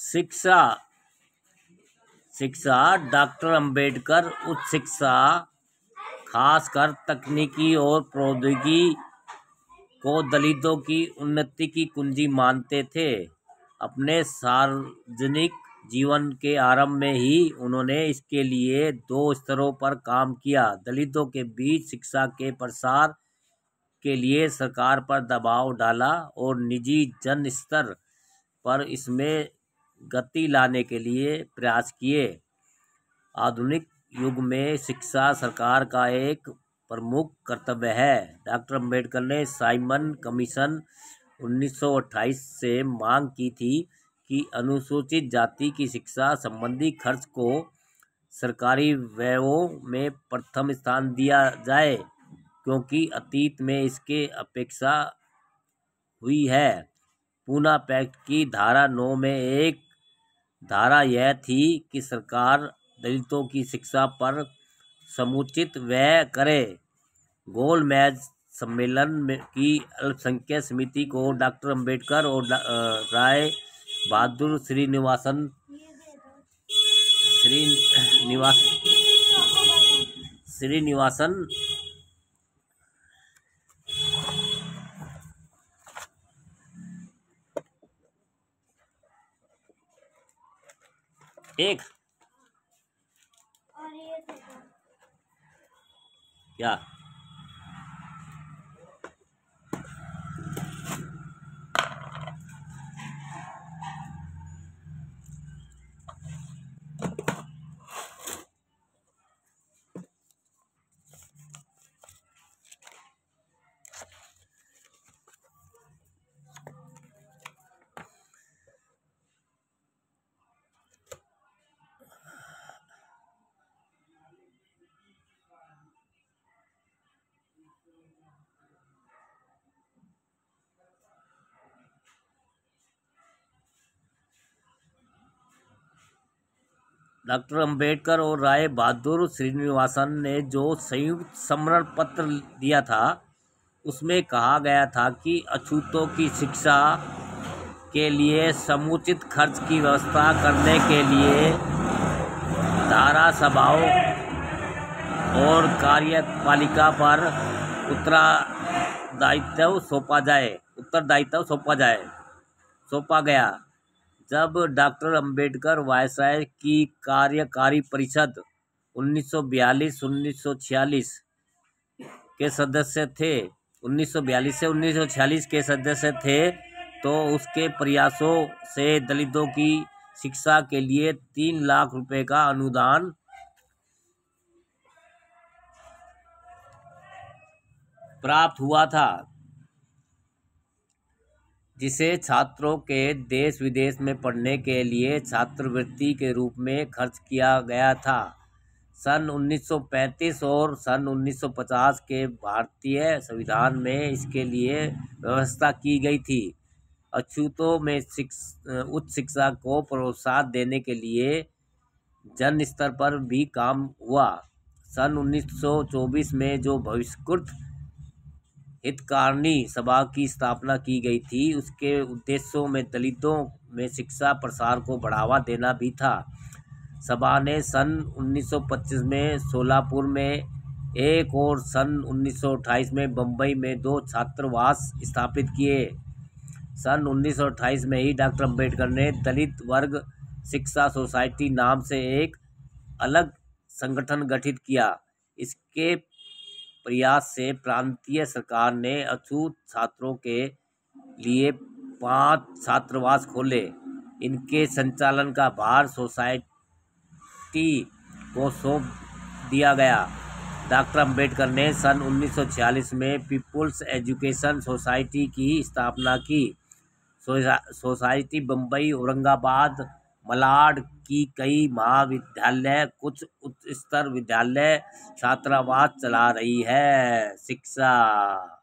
शिक्षा शिक्षा डॉक्टर अंबेडकर उच्च शिक्षा, खासकर तकनीकी और प्रौद्योगिकी को दलितों की उन्नति की कुंजी मानते थे। अपने सार्वजनिक जीवन के आरंभ में ही उन्होंने इसके लिए दो स्तरों पर काम किया। दलितों के बीच शिक्षा के प्रसार के लिए सरकार पर दबाव डाला और निजी जन स्तर पर इसमें गति लाने के लिए प्रयास किए। आधुनिक युग में शिक्षा सरकार का एक प्रमुख कर्तव्य है। डॉक्टर अंबेडकर ने साइमन कमीशन 1928 से मांग की थी कि अनुसूचित जाति की शिक्षा संबंधी खर्च को सरकारी व्ययों में प्रथम स्थान दिया जाए, क्योंकि अतीत में इसके अपेक्षा हुई है। पूना पैक्ट की धारा 9 में एक धारा यह थी कि सरकार दलितों की शिक्षा पर समुचित व्यय करे। गोलमेज सम्मेलन की अल्पसंख्यक समिति को डॉक्टर अंबेडकर और राय बहादुर श्रीनिवासन एक क्या डॉक्टर अंबेडकर और राय बहादुर श्रीनिवासन ने जो संयुक्त समरण पत्र दिया था, उसमें कहा गया था कि अछूतों की शिक्षा के लिए समुचित खर्च की व्यवस्था करने के लिए धारा सभाओं और कार्यपालिका पर उत्तरदायित्व सौंपा गया। जब डॉक्टर अंबेडकर वायसराय की कार्यकारी परिषद 1942 के सदस्य थे 1942 से 1946 के सदस्य थे, तो उसके प्रयासों से दलितों की शिक्षा के लिए 3 लाख रुपए का अनुदान प्राप्त हुआ था, जिसे छात्रों के देश विदेश में पढ़ने के लिए छात्रवृत्ति के रूप में खर्च किया गया था। सन 1935 और सन 1950 के भारतीय संविधान में इसके लिए व्यवस्था की गई थी। अछूतों में उच्च शिक्षा को प्रोत्साहन देने के लिए जन स्तर पर भी काम हुआ। सन 1924 में जो भविष्यकृत हितकारिणी सभा की स्थापना की गई थी, उसके उद्देश्यों में दलितों में शिक्षा प्रसार को बढ़ावा देना भी था। सभा ने सन 1925 में सोलापुर में एक और सन 1928 में बम्बई में 2 छात्रावास स्थापित किए। सन 1928 में ही डॉक्टर अंबेडकर ने दलित वर्ग शिक्षा सोसाइटी नाम से एक अलग संगठन गठित किया। इसके प्रयास से प्रांतीय सरकार ने अछूत छात्रों के लिए 5 छात्रावास खोले। इनके संचालन का भार सोसाइटी को सौंप दिया गया। डॉक्टर अंबेडकर ने सन 1946 में पीपुल्स एजुकेशन सोसाइटी की स्थापना की। सोसाइटी बम्बई, औरंगाबाद, मलाड की कई महाविद्यालय, कुछ उच्च स्तर विद्यालय छात्रावास चला रही है। शिक्षा